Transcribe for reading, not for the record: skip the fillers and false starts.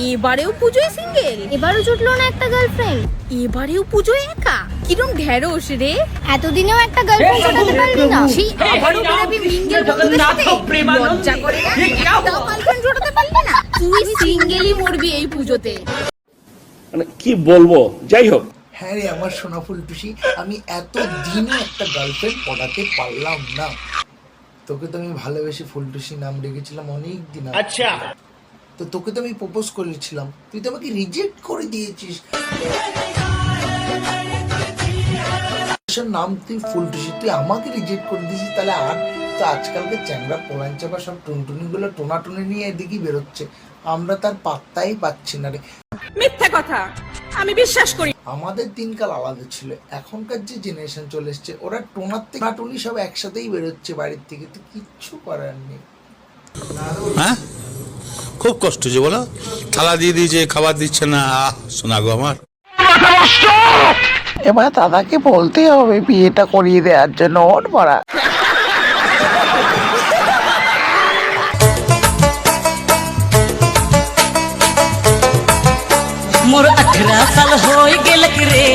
এবারেও পুজোয় সিঙ্গেল, এবারও জুটলো না একটা গার্লফ্রেন্ড, এবারেও পুজোয় একা। কিরম ঢেড়স রে, এতদিনেও একটা গার্লফ্রেন্ড জোটাতে পারলি না। সেই আবারও বেরাবি মিঙ্গেল বন্ধুদের সাথে, লজ্জা করে না? একটাও গার্লফ্রেন্ড জোটাতে পারলি না, তুই সিঙ্গেলই মরবি এই পুজোতে। মানে কি বলবো, যাই হোক। হ্যাঁ রে আমার সোনা ফুলটুসি, আমি এত দিনে একটা গার্লফ্রেন্ড পটাতে পারলাম না। তোকে তো আমি ভালোবেসে ফুলটুসি নাম রেখেছিলাম অনেক দিন আগে। আচ্ছা, তো তোকে তো আমি প্রপোজ করেছিলাম, তুই তো আমাকে রিজেক্ট করে দিয়েছিস। নাম তুই ফুলটুসি, তুই আমাকে রিজেক্ট করে দিয়েছিস, তাহলে আর তো আজকালকার চ্যাংড়া পোলাঞ্চা বা সব টুনটুনিগুলো টোনাটুনি নিয়ে এদিকেই বেরোচ্ছে, আমরা তার পাত্তাই পাচ্ছি না রে। মিথ্যা কথা, আমি বিশ্বাস করি। আমাদের দিনকাল আলাদা ছিল, এখনকার যে জেনারেশন চলে এসছে ওরা টোনার থেকে টোনাটুনি সব একসাথেই বেরোচ্ছে বাড়ির থেকে, তো কিচ্ছু করার নেই। হ্যাঁ, খুব কষ্ট যে বলো, থালা দিয়ে দিয়েছে, খাবার দিচ্ছে না। শোনা গো আমার, এবার দাদাকে বলতে হবে বিয়েটা করিয়ে দেওয়ার জন্য। ওর পড়া मोर 18 साल हो गेल रे।